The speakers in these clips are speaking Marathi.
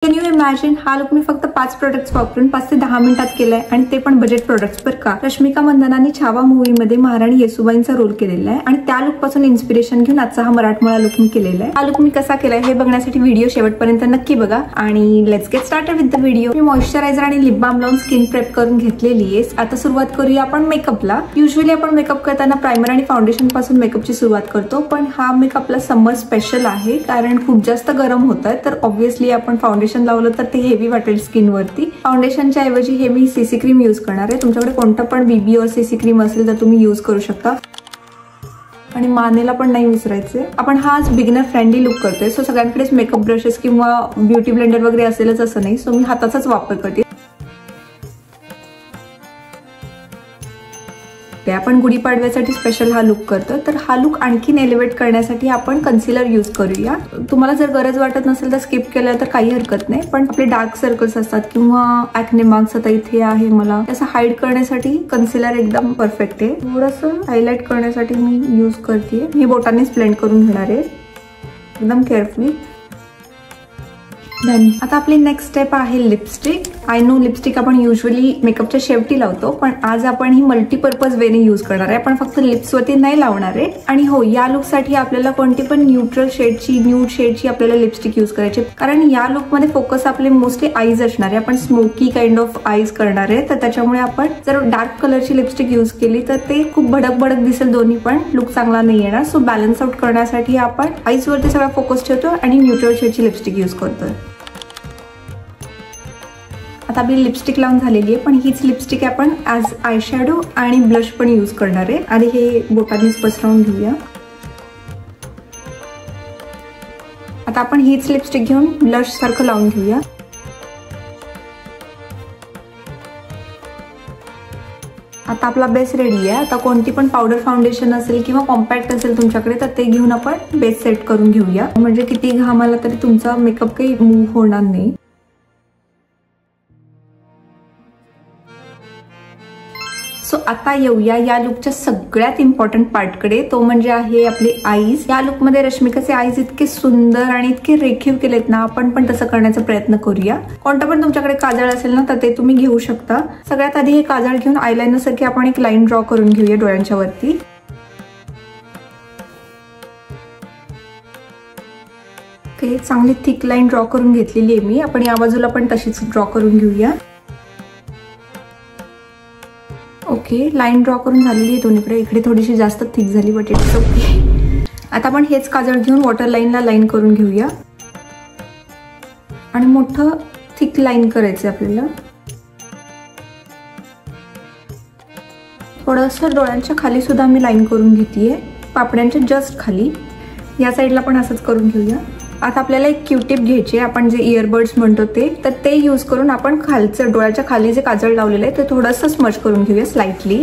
कॅन यू इमॅजिन, हा लुक मी फक्त 5 प्रोडक्ट्स वापरून 5 ते 10 मिनिटात केलाय आणि ते पण बजेट प्रोडक्ट्स बरं का. रश्मिका मंदानाने छावा मूवी मध्ये महाराणी येसुबाईंचा रोल केलेला आहे आणि त्या लुक पासून इन्स्पिरेशन घेऊन आजचा हा मराठमोळा लुक मी केलेला आहे. हा लुक मी कसा केलाय हे बघण्यासाठी व्हिडिओ शेवटपर्यंत नक्की बघा आणि let's get started with the video. Me moisturiser आणि लिप बाम लावून स्किन प्रेप करून घेतलेली आहे. आता सुरुवात करूया आपण मेकअपला. युजली आपण मेकअप करताना प्रायमर आणि फाउंडेशन पासून मेकअपची सुरुवात करतो, पण हा मेकअपला समर स्पेशल आहे कारण खूप जास्त गरम होत आहे. तर ऑब्व्हियसली आपण फाउंडेशन लावलं तर ते हेवी वाटेल स्किन वरती. फाउंडेशनच्या ऐवजी हे मी सीसी क्रीम यूज करणार आहे. तुमच्याकडे कोणतं पण बीबी और सीसी क्रीम असेल तर तुम्ही यूज करू शकता. आणि मानेला पण नाही विसरायचे. आपण हा आज बिगिनर फ्रेंडली लुक करतोय, सो सगळ्यांकडेच मेकअप ब्रशेस किंवा ब्युटी ब्लेंडर वगैरे असेलच असं नाही, सो मी हाताचाच वापर करते. आपण गुढीपाडव्यासाठी स्पेशल हा लुक करतो. तर हा लुक आणखीन एलिव्हेट करण्यासाठी आपण कन्सिलर यूज करूया. तुम्हाला जर गरज वाटत नसेल तर स्किप केलं तर काही हरकत नाही, पण आपले डार्क सर्कल्स असतात किंवा ॲक्ने मार्क्स आता इथे आहे मला, त्याचं हाईड करण्यासाठी कन्सिलर एकदम परफेक्ट आहे. थोडंसं हायलाइट करण्यासाठी मी यूज करते. मी बोटानेच ब्लेंड करून घेणार आहे एकदम केअरफुली. देन आता आपली नेक्स्ट स्टेप आहे लिपस्टिक. आय नो लिपस्टिक आपण युजली मेकअपच्या शेवटी लावतो, पण आज आपण ही मल्टीपर्पज वेने यूज करणार आहे. आपण फक्त लिप्सवरती नाही लावणार आहे. आणि हो, या लुकसाठी आपल्याला कोणती पण न्यूट्रल शेडची, न्यूड शेडची आपल्याला लिपस्टिक यूज करायची, कारण या लुकमध्ये फोकस आपले मोस्टली आईज असणार आहे. आपण स्मोकी काइंड ऑफ आईज करणार आहे, तर त्याच्यामुळे आपण जर डार्क कलरची लिपस्टिक यूज केली तर ते खूप भडक भडक दिसेल, दोन्ही पण लुक चांगला नाही येणार. सो बॅलन्स आउट करण्यासाठी आपण आईज वरती सगळा फोकस ठेवतो आणि न्यूट्रल शेडची लिपस्टिक यूज करतोय. आता आपली लिपस्टिक लावून झालेली आहे, पण हीच लिपस्टिक आपण ॲज आय शॅडो आणि ब्लश पण यूज करणार आहे. आणि हे बोटानेच पसरवून घेऊया. आता आपण हीच लिपस्टिक घेऊन ब्लश सारखं लावून घेऊया. आता आपला बेस रेडी आहे. आता कोणती पण पावडर फाउंडेशन असेल किंवा कॉम्पॅक्ट असेल तुमच्याकडे तर ते घेऊन आपण बेस सेट करून घेऊया, म्हणजे किती घाम आला तरी तुमचा मेकअप काही मूव्ह होणार नाही. सो आता येऊया या लुकच्या सगळ्यात इम्पॉर्टंट पार्टकडे, तो म्हणजे आहे आपले आईज. या लुकमध्ये रश्मिकाचे आईज इतके सुंदर आणि इतके रेखीव केलेत ना, आपण पण तसं करण्याचा प्रयत्न करूया. कोणतं पण तुमच्याकडे काजळ असेल ना तर ते तुम्ही घेऊ शकता. सगळ्यात आधी हे काजळ घेऊन आयलाइनर सारखी आपण एक लाईन ड्रॉ करून घेऊया डोळ्यांच्या वरती. चांगली थिक लाईन ड्रॉ करून घेतलेली आहे मी. आपण या बाजूला पण तशीच ड्रॉ करून घेऊया. ओके, लाईन ड्रॉ करून झालेली आहे दोन्हीकडे. इकडे थोडीशी जास्त थिक झाली, बट इट्स ओके. आता आपण हेच काजळ घेऊन वॉटर लाईनला लाईन करून घेऊया आणि मोठं थिक लाईन करायचं आपल्याला. थोडंसं डोळ्यांच्या खाली सुद्धा मी लाईन करून घेतेय, पापड्यांच्या जस्ट खाली. या साईडला पण असंच करून घेऊया. आता आपल्याला एक क्यूटिप घ्यायची आहे, आपण जे इयरबड्स म्हणतो ते यूज करून आपण खालचं डोळ्याच्या खाली जे काजळ लावलेलं आहे ते थोडंसं स्मज करून घेऊया स्लाइटली.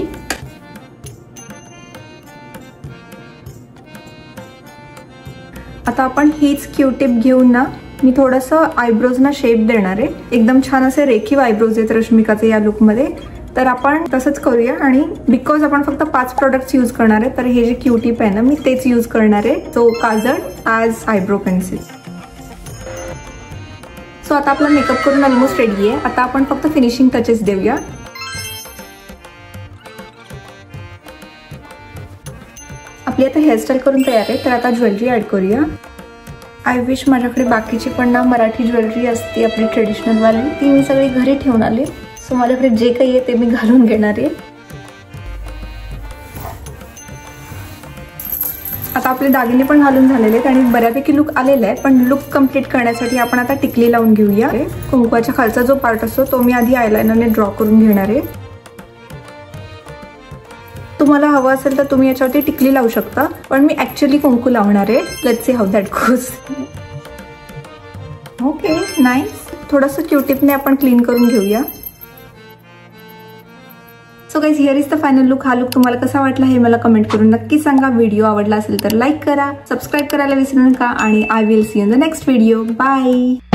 आता आपण हीच क्यूटिप घेऊन ना मी थोडंसं आयब्रोजना शेप देणार आहे. एकदम छान असे रेखीव आयब्रोज आहेत रश्मिकाचे या लुकमध्ये, तर आपण तसंच करूया. आणि बिकॉज आपण फक्त 5 प्रोडक्ट्स यूज करणार आहे, तर हे जे क्यूटिप आहे ना मी तेच यूज करणार आहे, तो काजळ ॲज आयब्रो पेन्सिल. सो आता आपला मेकअप करून ऑलमोस्ट रेडी आहे. आता आपण फक्त फिनिशिंग टचेस देऊया. आपली आता हेअरस्टाईल करून तयार आहे, तर आता ज्वेलरी ऍड करूया. आय विश माझ्याकडे बाकीची पण ना मराठी ज्वेलरी असते आपली ट्रेडिशनल वाली, ती मी सगळी घरी ठेवून आले. सो माझ्याकडे जे काही आहे ते मी घालून घेणार आहे. आता आपले दागिने पण घालून झालेले आहेत आणि बऱ्यापैकी लुक आलेला आहे, पण लुक कम्प्लीट करण्यासाठी आपण आता टिकली लावून घेऊया. कुंकवाच्या खालचा जो पार्ट असतो तो मी आधी आयलाइनरने ड्रॉ करून घेणार आहे. तुम्हाला हवं असेल तर तुम्ही याच्यावरती टिकली लावू शकता, पण मी ऍक्च्युअली कुंकू लावणार आहे. Let's see how that goes. Okay, nice. थोडंसं क्यूटिपने आपण क्लीन करून घेऊया. So guys, here is the final look. हा लुक तुम्हाला कसा वाटला हे मला कमेंट करून नक्की सांगा. व्हिडिओ आवडला असेल तर लाईक करा, सबस्क्राईब करायला विसरू नका आणि I will see in the next video. Bye.